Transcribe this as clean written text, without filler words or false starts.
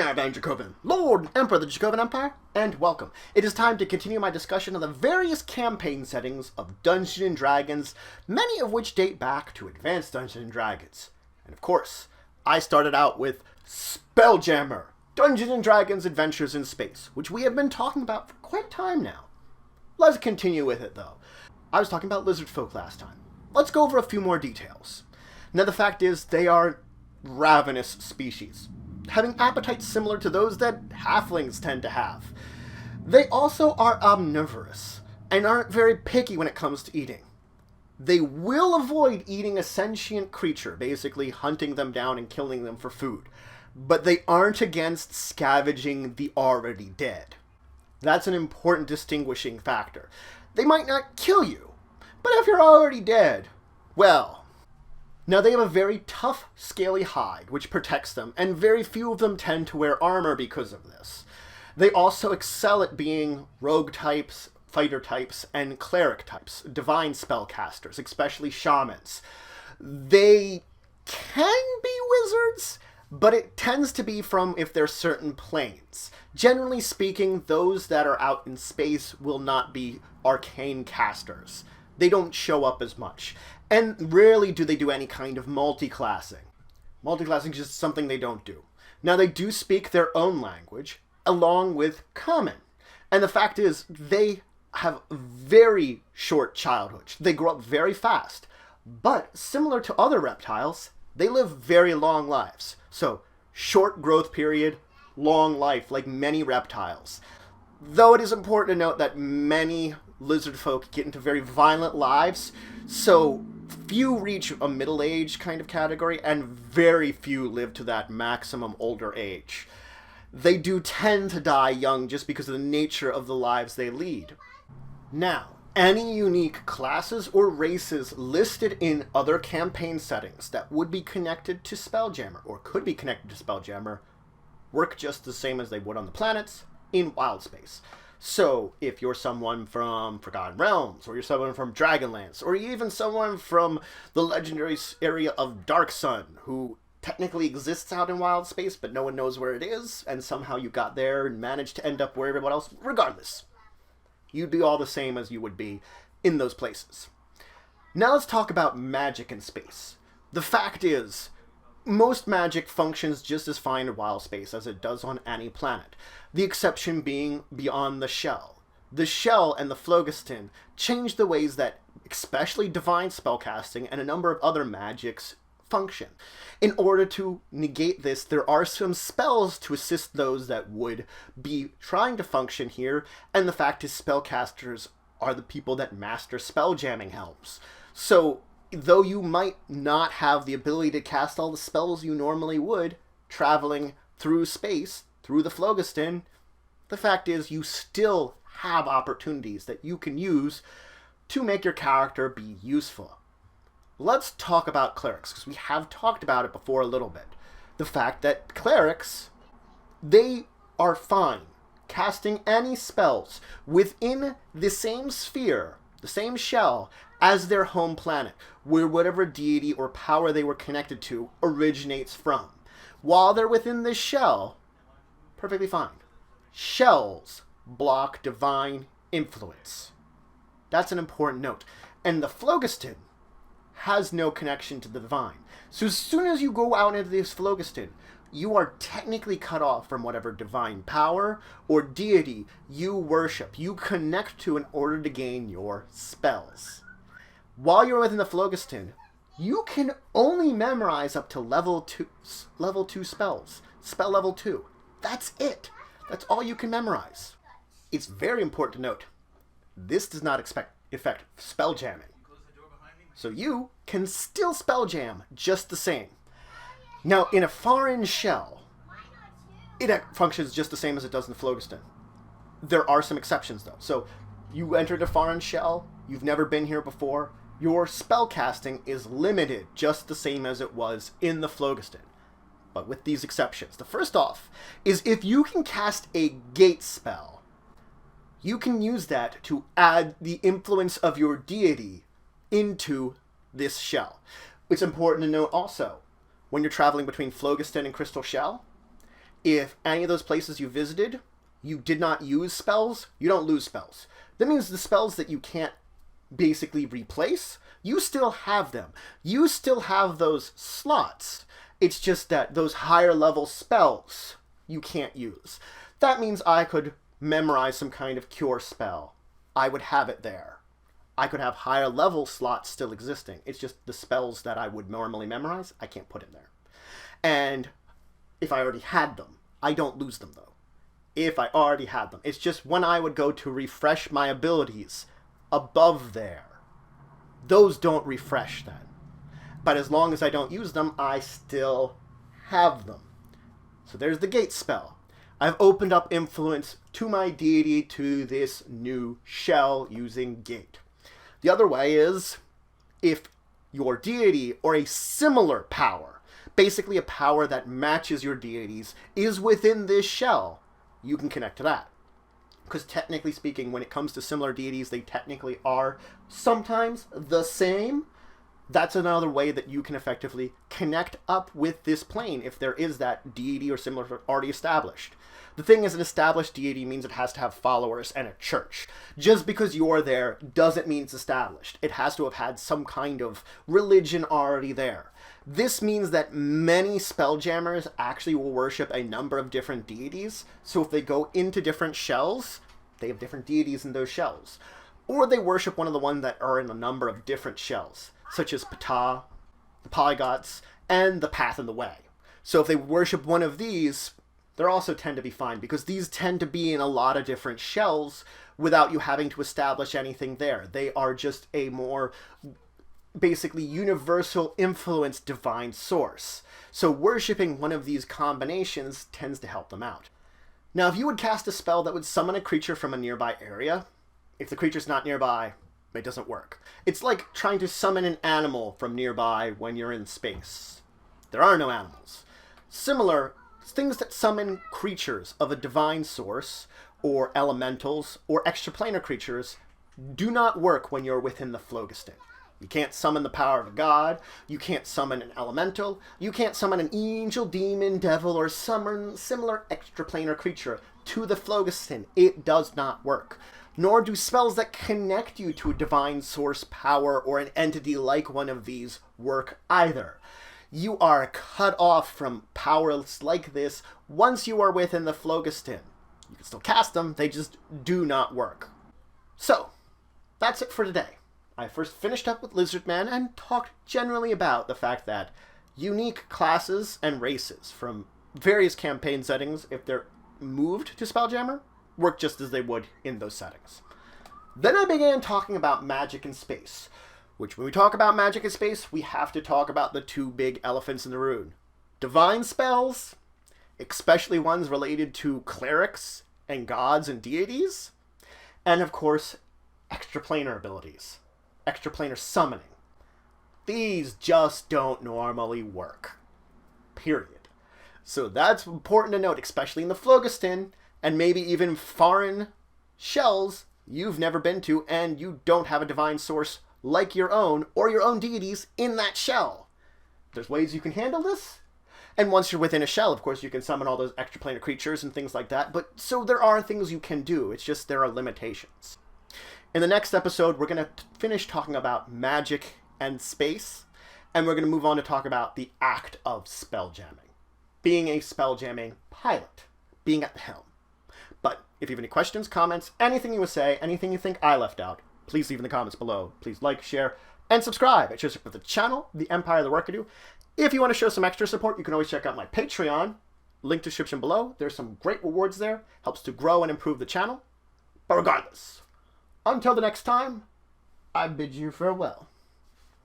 there, Ben Dracovin, Lord Emperor of the Dracovin Empire, and welcome. It is time to continue my discussion of the various campaign settings of Dungeons & Dragons, many of which date back to Advanced Dungeons & Dragons. And of course, I started out with Spelljammer, Dungeons & Dragons Adventures in Space, which we have been talking about for quite a time now. Let's continue with it, though. I was talking about Lizardfolk last time. Let's go over a few more details. Now, the fact is, they are ravenous species, having appetites similar to those that halflings tend to have. They also are omnivorous, and aren't very picky when it comes to eating. They will avoid eating a sentient creature, basically hunting them down and killing them for food, but they aren't against scavenging the already dead. That's an important distinguishing factor. They might not kill you, but if you're already dead, well... Now, they have a very tough, scaly hide, which protects them, and very few of them tend to wear armor because of this. They also excel at being rogue types, fighter types, and cleric types, divine spellcasters, especially shamans. They can be wizards, but it tends to be from if there's certain planes. Generally speaking, those that are out in space will not be arcane casters. They don't show up as much. And rarely do they do any kind of multi-classing. Multi-classing is just something they don't do. Now, they do speak their own language, along with common. And the fact is, they have very short childhoods. They grow up very fast. But, similar to other reptiles, they live very long lives. So, short growth period, long life, like many reptiles. Though it is important to note that many lizard folk get into very violent lives, so few reach a middle-age kind of category, and very few live to that maximum older age. They do tend to die young just because of the nature of the lives they lead. Now, any unique classes or races listed in other campaign settings that would be connected to Spelljammer, or could be connected to Spelljammer, work just the same as they would on the planets in wild space. So, if you're someone from Forgotten Realms, or you're someone from Dragonlance, or even someone from the legendary area of Dark Sun, who technically exists out in wild space, but no one knows where it is, and somehow you got there and managed to end up where everyone else, regardless, you'd be all the same as you would be in those places. Now let's talk about magic in space. The fact is, most magic functions just as fine in wild space as it does on any planet, the exception being beyond the shell. The shell and the phlogiston change the ways that especially divine spellcasting and a number of other magics function. In order to negate this, there are some spells to assist those that would be trying to function here, and the fact is spellcasters are the people that master spelljamming helms. So, though you might not have the ability to cast all the spells you normally would, traveling through space, through the phlogiston, the fact is you still have opportunities that you can use to make your character be useful. Let's talk about clerics, because we have talked about it before a little bit. The fact that clerics, they are fine casting any spells within the same sphere, the same shell, as their home planet, where whatever deity or power they were connected to originates from. While they're within this shell, perfectly fine. Shells block divine influence. That's an important note. And the phlogiston has no connection to the divine. So as soon as you go out into this phlogiston, you are technically cut off from whatever divine power or deity you worship, you connect to in order to gain your spells. While you're within the phlogiston, you can only memorize up to level 2 spells. Spell level 2. That's it. That's all you can memorize. It's very important to note, this does not affect spell jamming. So you can still spell jam just the same. Now, in a foreign shell, it functions just the same as it does in the phlogiston. There are some exceptions, though. So, you entered a foreign shell, you've never been here before, your spellcasting is limited just the same as it was in the phlogiston. But with these exceptions. The first off is if you can cast a gate spell, you can use that to add the influence of your deity into this shell. It's important to note also, when you're traveling between phlogiston and crystal shell, If any of those places you visited, you did not use spells, you don't lose spells. That means the spells that you can't basically replace, you still have them. You still have those slots. It's just that those higher level spells you can't use. That means I could memorize some kind of cure spell. I would have it there. I could have higher level slots still existing. It's just the spells that I would normally memorize, I can't put in there. And if I already had them, I don't lose them though. If I already had them. It's just when I would go to refresh my abilities above there, those don't refresh then. But as long as I don't use them, I still have them. So there's the gate spell. I've opened up influence to my deity to this new shell using gate. The other way is if your deity or a similar power, basically a power that matches your deity's, is within this shell, you can connect to that. Because technically speaking, when it comes to similar deities, they technically are sometimes the same. That's another way that you can effectively connect up with this plane if there is that deity or similar already established. The thing is, an established deity means it has to have followers and a church. Just because you're there doesn't mean it's established. It has to have had some kind of religion already there. This means that many spelljammers actually will worship a number of different deities. So if they go into different shells, they have different deities in those shells. Or they worship one of the ones that are in a number of different shells, such as Ptah, the Polygots, and the Path and the Way. So if they worship one of these, they also tend to be fine, because these tend to be in a lot of different shells without you having to establish anything there. They are just a more basically universal influence divine source. So worshipping one of these combinations tends to help them out. Now, if you would cast a spell that would summon a creature from a nearby area, if the creature's not nearby, it doesn't work. It's like trying to summon an animal from nearby when you're in space. There are no animals. Similar, things that summon creatures of a divine source, or elementals, or extraplanar creatures, do not work when you're within the phlogiston. You can't summon the power of a god, you can't summon an elemental, you can't summon an angel, demon, devil, or summon similar extraplanar creature to the phlogiston. It does not work. Nor do spells that connect you to a divine source power or an entity like one of these work either. You are cut off from powers like this once you are within the phlogiston. You can still cast them, they just do not work. So, that's it for today. I first finished up with Lizardman and talked generally about the fact that unique classes and races from various campaign settings, if they're moved to Spelljammer, work just as they would in those settings. Then I began talking about magic in space, which when we talk about magic in space, we have to talk about the two big elephants in the room. Divine spells, especially ones related to clerics and gods and deities, and of course, extraplanar abilities, extraplanar summoning. These just don't normally work. Period. So that's important to note, especially in the phlogiston, and maybe even foreign shells you've never been to and you don't have a divine source like your own or your own deities in that shell. There's ways you can handle this. And once you're within a shell, of course, you can summon all those extraplanar creatures and things like that. But so there are things you can do. It's just there are limitations. In the next episode, we're going to finish talking about magic and space. And we're going to move on to talk about the act of spelljamming. Being a spelljamming pilot. Being at the helm. But if you have any questions, comments, anything you would say, anything you think I left out, please leave in the comments below. Please like, share, and subscribe. It shows up with the channel, the empire, the work I do. If you want to show some extra support, you can always check out my Patreon. Link description below. There's some great rewards there. Helps to grow and improve the channel. But regardless, until the next time, I bid you farewell.